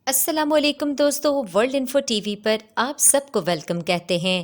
السلام علیکم دوستو، ورلڈ انفو ٹی وی پر آپ سب کو ویلکم کہتے ہیں۔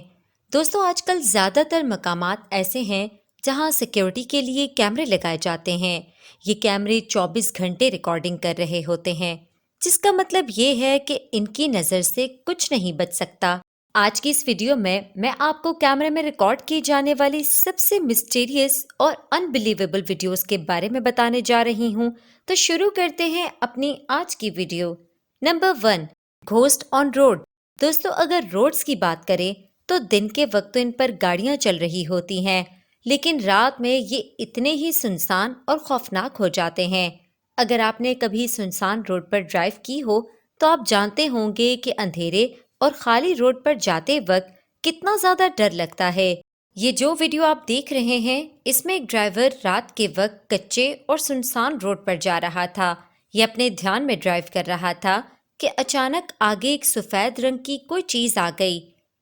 دوستو، آج کل زیادہ تر مقامات ایسے ہیں جہاں سیکیورٹی کے لیے کیمرے لگائے جاتے ہیں۔ یہ کیمرے 24 گھنٹے ریکارڈنگ کر رہے ہوتے ہیں، جس کا مطلب یہ ہے کہ ان کی نظر سے کچھ نہیں بچ سکتا۔ آج کی اس ویڈیو میں آپ کو کیمرے میں ریکارڈ کی جانے والی سب سے مسٹیریس اور انبلیویبل ویڈیوز کے بارے میں بتانے جا رہی ہوں۔ تو شروع کرتے ہیں اپنی آج کی video. Number 1، ghost on road. دوستو، اگر روڈز کی بات کریں تو دن کے وقت تو ان پر گاڑیاں چل رہی ہوتی ہیں، لیکن رات میں یہ اتنے ہی سنسان اور خوفناک ہو جاتے ہیں۔ اگر آپ نے کبھی سنسان روڈ پر ڈرائیو کی ہو تو آپ جانتے ہوں گے کہ اندھیرے اور خالی روڈ پر جاتے وقت کتنا زیادہ ڈر لگتا ہے۔ یہ جو ویڈیو آپ دیکھ رہے ہیں، اس میں ایک ڈرائیور رات کے وقت کچے اور سنسان روڈ پر جا رہا تھا۔ یہ اپنے دھیان میں ڈرائیو کر رہا تھا کہ اچانک آگے ایک سفید رنگ کی کوئی چیز آ گئی۔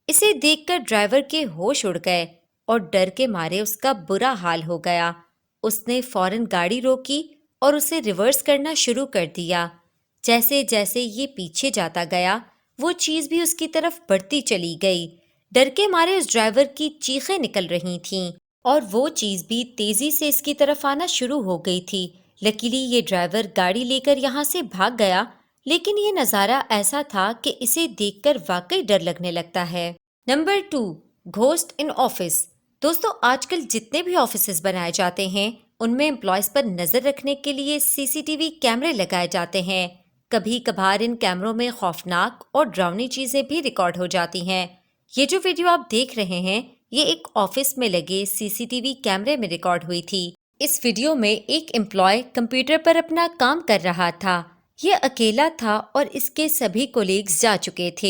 اسے دیکھ کر ڈرائیور کے ہوش اڑ گئے اور ڈر کے مارے اس کا برا حال ہو گیا۔ اس نے فوراً گاڑی روکی اور اسے ریورس کرنا شروع کر دیا۔ جیسے جیسے یہ پیچھے جاتا گیا، وہ چیز بھی اس کی طرف بڑھتی چلی گئی۔ ڈر کے مارے اس ڈرائیور کی چیخیں نکل رہی تھیں اور وہ چیز بھی تیزی سے اس کی طرف آنا شروع ہو گئی تھی۔ لکیلی یہ ڈرائیور گاڑی لے کر یہاں سے بھاگ گیا، لیکن یہ نظارہ ایسا تھا کہ اسے دیکھ کر واقعی ڈر لگنے لگتا ہے۔ نمبر 2، گھوسٹ ان آفس۔ دوستو، آج کل جتنے بھی آفیسز بنائے جاتے ہیں ان میں امپلائز پر نظر رکھنے کے لیے CCTV کیمرے لگائے جاتے ہیں۔ کبھی کبھار ان کیمروں میں خوفناک اور ڈراؤنی چیزیں بھی ریکارڈ ہو جاتی ہیں۔ یہ جو ویڈیو آپ دیکھ رہے ہیں، یہ ایک آفس میں لگے CCTV کیمرے میں ریکارڈ ہوئی تھی۔ اس ویڈیو میں ایک امپلائی کمپیوٹر پر اپنا کام کر رہا تھا۔ یہ اکیلا تھا اور اس کے سبھی کولیگز جا چکے تھے۔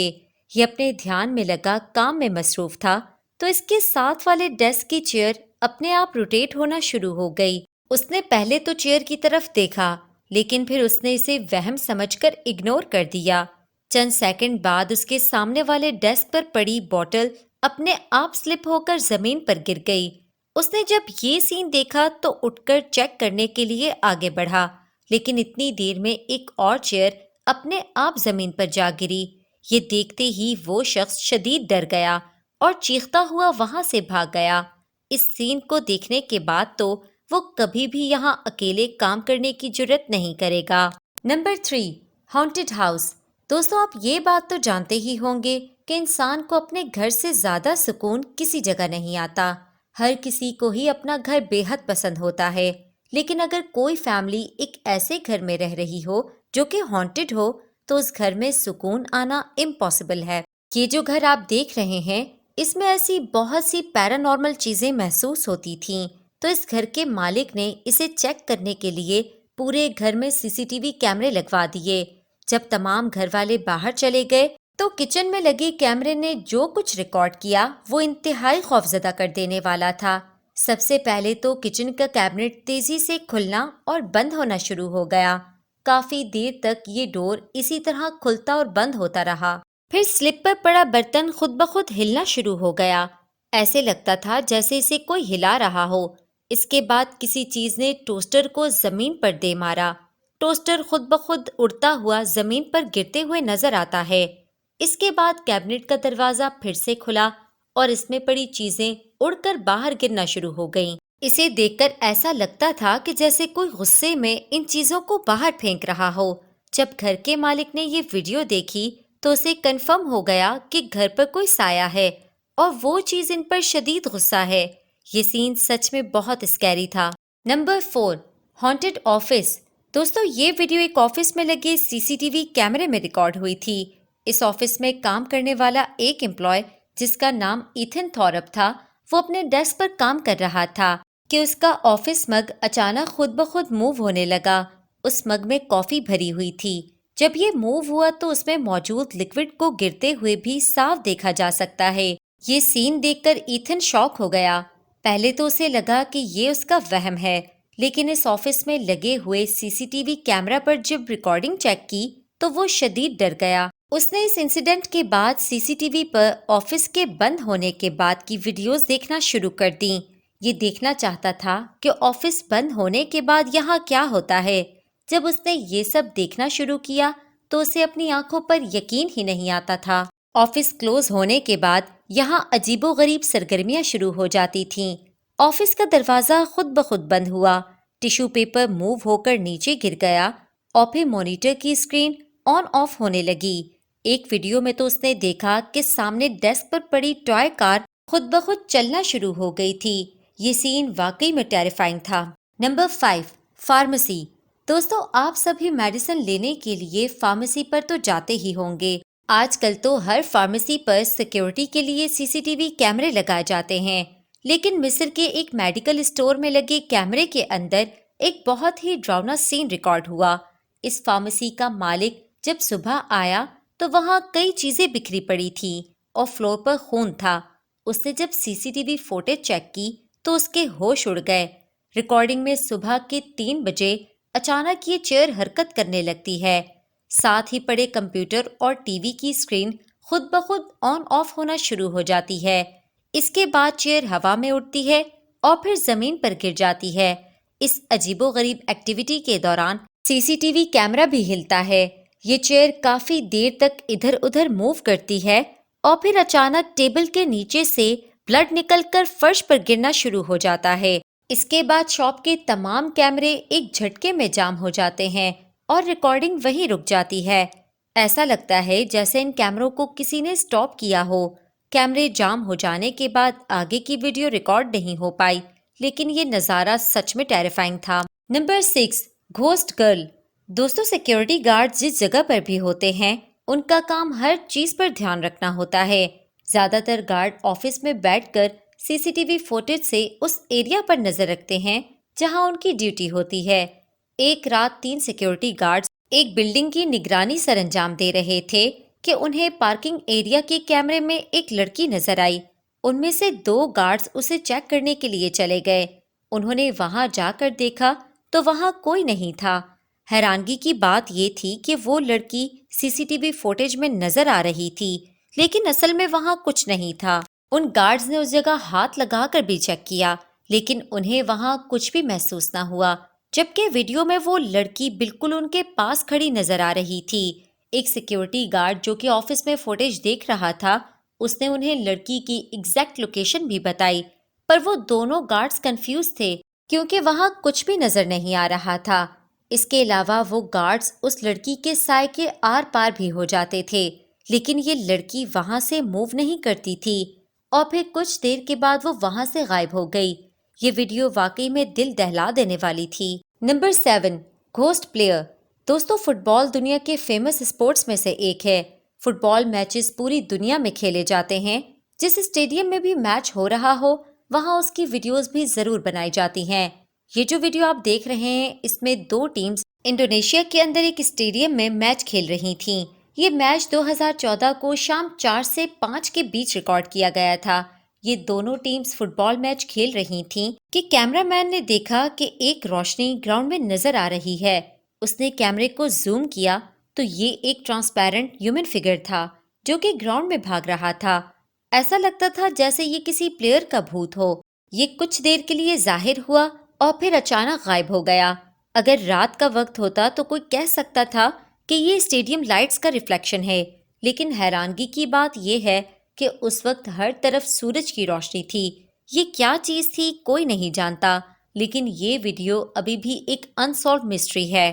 یہ اپنے دھیان میں لگا کام میں مصروف تھا تو اس کے ساتھ والے ڈیسک کی چیئر اپنے آپ روٹیٹ ہونا شروع ہو گئی۔ اس نے پہلے تو چیئر کی طرف دیکھا، لیکن پھر اس نے اسے وہم سمجھ کر اگنور کر دیا۔ چند سیکنڈ بعد اس کے سامنے والے ڈیسک پر پڑی بوٹل اپنے آپ سلپ ہو کر زمین پر گر گئی۔ اس نے جب یہ سین دیکھا تو اٹھ کر چیک کرنے کے لیے آگے بڑھا، لیکن اتنی دیر میں ایک اور چیئر اپنے آپ زمین پر جا گری۔ یہ دیکھتے ہی وہ شخص شدید ڈر گیا اور چیختا ہوا وہاں سے بھاگ گیا۔ اس سین کو دیکھنے کے بعد تو وہ کبھی بھی یہاں اکیلے کام کرنے کی جرت نہیں کرے گا۔ Number 3، haunted house. دوستو، آپ یہ بات تو جانتے ہی ہوں گے کہ انسان کو اپنے گھر سے زیادہ سکون کسی جگہ نہیں آتا۔ ہر کسی کو ہی اپنا گھر بے حد پسند ہوتا ہے، لیکن اگر کوئی فیملی ایک ایسے گھر میں رہ رہی ہو جو کہ ہانٹڈ ہو تو اس گھر میں سکون آنا امپاسبل ہے۔ یہ جو گھر آپ دیکھ رہے ہیں، اس میں ایسی بہت سی پیرانارمل چیزیں محسوس ہوتی تھیں، تو اس گھر کے مالک نے اسے چیک کرنے کے لیے پورے گھر میں CCTV کیمرے لگوا دیے۔ جب تمام گھر والے باہر چلے گئے تو کچن میں لگے کیمرے نے جو کچھ ریکارڈ کیا وہ انتہائی خوفزدہ کر دینے والا تھا۔ سب سے پہلے تو کچن کا کیبنٹ تیزی سے کھلنا اور بند ہونا شروع ہو گیا۔ کافی دیر تک یہ ڈور اسی طرح کھلتا اور بند ہوتا رہا۔ پھر سلپ پر پڑا برتن خود بخود ہلنا شروع ہو گیا۔ ایسے لگتا تھا جیسے اسے کوئی ہلا رہا ہو۔ اس کے بعد کسی چیز نے ٹوسٹر کو زمین پر دے مارا۔ ٹوسٹر خود بخود اڑتا ہوا زمین پر گرتے ہوئے نظر آتا ہے۔ اس کے بعد کیبنٹ کا دروازہ پھر سے کھلا اور اس میں پڑی چیزیں اڑ کر باہر گرنا شروع ہو گئیں۔ اسے دیکھ کر ایسا لگتا تھا کہ جیسے کوئی غصے میں ان چیزوں کو باہر پھینک رہا ہو۔ جب گھر کے مالک نے یہ ویڈیو دیکھی تو اسے کنفرم ہو گیا کہ گھر پر کوئی سایہ ہے اور وہ چیز ان پر شدید غصہ ہے۔ یہ سین سچ میں بہت اسکیری تھا۔ Number 4، haunted office. دوستو، یہ ویڈیو ایک آفس میں لگے CCTV کیمرے میں ریکارڈ ہوئی تھی۔ اس آفس میں کام کرنے والا ایک امپلائی جس کا نام ایتھن تھورپ تھا، وہ اپنے ڈیسک پر کام کر رہا تھا کہ اس کا آفس مگ اچانک خود بخود موو ہونے لگا۔ اس مگ میں کافی بھری ہوئی تھی۔ جب یہ موو ہوا تو اس میں موجود لکوڈ کو گرتے ہوئے بھی صاف دیکھا جا سکتا ہے۔ یہ سین دیکھ کر ایتھن شاک ہو گیا۔ پہلے تو اسے لگا کہ یہ اس کا وہم ہے، لیکن اس آفس میں لگے ہوئے CCTV کیمرہ پر جب ریکارڈنگ چیک کی تو وہ شدید ڈر گیا۔ اس نے اس انسیڈنٹ کے بعد CCTV پر آفس کے بند ہونے کے بعد کی ویڈیوز دیکھنا شروع کر دیں۔ یہ دیکھنا چاہتا تھا کہ آفس بند ہونے کے بعد یہاں کیا ہوتا ہے۔ جب اس نے یہ سب دیکھنا شروع کیا تو اسے اپنی آنکھوں پر یقین ہی نہیں آتا تھا۔ آفس کلوز ہونے کے بعد یہاں عجیب و غریب سرگرمیاں شروع ہو جاتی تھیں۔ آفس کا دروازہ خود بخود بند ہوا، ٹیشو پیپر موو ہو کر نیچے گر گیا اور پھر مانیٹر کی اسکرین آن آف ہونے لگی۔ ایک ویڈیو میں تو اس نے دیکھا کہ سامنے ڈیسک پر پڑی ٹوائے کار خود بخود چلنا شروع ہو گئی تھی۔ یہ سین واقعی میں ٹیریفائنگ تھا۔ Number 5، pharmacy. دوستو، آپ سبھی میڈیسن لینے کے لیے فارمیسی پر تو جاتے ہی ہوں گے۔ آج کل تو ہر فارمیسی پر سیکیورٹی کے لیے CCTV کیمرے لگائے جاتے ہیں، لیکن مصر کے ایک میڈیکل اسٹور میں لگے کیمرے کے اندر ایک بہت ہی ڈراؤنا سین ریکارڈ ہوا۔ اس فارمیسی کا مالک جب صبح آیا تو وہاں کئی چیزیں بکھری پڑی تھیں اور فلور پر خون تھا۔ اس نے جب CCTV فوٹیج چیک کی تو اس کے ہوش اڑ گئے۔ ریکارڈنگ میں صبح کے 3 بجے اچانک یہ چیئر حرکت کرنے لگتی ہے، ساتھ ہی پڑے کمپیوٹر اور ٹی وی کی اسکرین خود بخود آن آف ہونا شروع ہو جاتی ہے۔ اس کے بعد چیئر ہوا میں اڑتی ہے اور پھر زمین پر گر جاتی ہے۔ اس عجیب و غریب ایکٹیویٹی کے دوران CCTV کیمرہ بھی ہلتا ہے۔ یہ چیئر کافی دیر تک ادھر ادھر موو کرتی ہے اور پھر اچانک ٹیبل کے نیچے سے بلڈ نکل کر فرش پر گرنا شروع ہو جاتا ہے۔ اس کے بعد شاپ کے تمام کیمرے ایک جھٹکے میں جام ہو جاتے ہیں اور ریکارڈنگ وہیں رک جاتی ہے۔ ایسا لگتا ہے جیسے ان کیمروں کو کسی نے سٹاپ کیا ہو۔ کیمرے جام ہو جانے کے بعد آگے کی ویڈیو ریکارڈ نہیں ہو پائی، لیکن یہ نظارہ سچ میں ٹیریفائنگ تھا۔ Number 6، ghost girl. دوستو، سیکیورٹی گارڈ جس جگہ پر بھی ہوتے ہیں ان کا کام ہر چیز پر دھیان رکھنا ہوتا ہے۔ زیادہ تر گارڈ آفس میں بیٹھ کر CCTV فوٹیج سے اس ایریا پر نظر رکھتے ہیں جہاں ان کی ڈیوٹی ہوتی ہے۔ ایک رات 3 سیکیورٹی گارڈز ایک بلڈنگ کی نگرانی سر انجام دے رہے تھے کہ انہیں پارکنگ ایریا کے کیمرے میں ایک لڑکی نظر آئی۔ ان میں سے 2 گارڈز اسے چیک کرنے کے لیے چلے گئے۔ انہوں نے وہاں جا کر دیکھا تو وہاں کوئی نہیں تھا۔ حیرانگی کی بات یہ تھی کہ وہ لڑکی CCTV فوٹیج میں نظر آ رہی تھی، لیکن اصل میں وہاں کچھ نہیں تھا۔ ان گارڈز نے اس جگہ ہاتھ لگا کر بھی چیک کیا، لیکن انہیں وہاں کچھ بھی محسوس نہ ہوا، جبکہ ویڈیو میں وہ لڑکی بالکل ان کے پاس کھڑی نظر آ رہی تھی۔ ایک سیکیورٹی گارڈ جو کہ آفس میں فوٹیج دیکھ رہا تھا، اس نے انہیں لڑکی کی ایگزیکٹ لوکیشن بھی بتائی، پر وہ دونوں گارڈز کنفیوز تھے کیونکہ وہاں کچھ بھی نظر نہیں آ رہا تھا۔ اس کے علاوہ وہ گارڈز اس لڑکی کے سائے کے آر پار بھی ہو جاتے تھے، لیکن یہ لڑکی وہاں سے موو نہیں کرتی تھی اور پھر کچھ دیر کے بعد وہ وہاں سے غائب ہو گئی۔ یہ ویڈیو واقعی میں دل دہلا دینے والی تھی۔ Number 7، ghost player. دوستو، فٹ بال دنیا کے فیمس اسپورٹس میں سے ایک ہے۔ فٹ بال میچز پوری دنیا میں کھیلے جاتے ہیں۔ جس اسٹیڈیم میں بھی میچ ہو رہا ہو وہاں اس کی ویڈیوز بھی ضرور بنائی جاتی ہیں۔ یہ جو ویڈیو آپ دیکھ رہے ہیں اس میں 2 ٹیمز انڈونیشیا کے اندر ایک اسٹیڈیم میں میچ کھیل رہی تھیں۔ یہ میچ 2014 کو شام 4 سے 5 کے بیچ ریکارڈ کیا گیا تھا۔ یہ دونوں ٹیمز فٹ بال میچ کھیل رہی تھیں کہ کیمرہ مین نے دیکھا کہ ایک روشنی گراؤنڈ میں نظر آ رہی ہے۔ اس نے کیمرے کو زوم کیا تو یہ ایک ٹرانسپیرنٹ ہیومن فگر تھا جو کہ گراؤنڈ میں بھاگ رہا تھا۔ ایسا لگتا تھا جیسے یہ کسی پلیئر کا بھوت ہو۔ یہ کچھ دیر کے لیے ظاہر ہوا اور پھر اچانک غائب ہو گیا۔ اگر رات کا وقت ہوتا تو کوئی کہہ سکتا تھا کہ یہ اسٹیڈیم لائٹس کا ریفلیکشن ہے، لیکن حیرانگی کی بات یہ ہے کہ اس وقت ہر طرف سورج کی روشنی تھی۔ یہ کیا چیز تھی کوئی نہیں جانتا، لیکن یہ ویڈیو ابھی بھی ایک انسالوڈ مسٹری ہے۔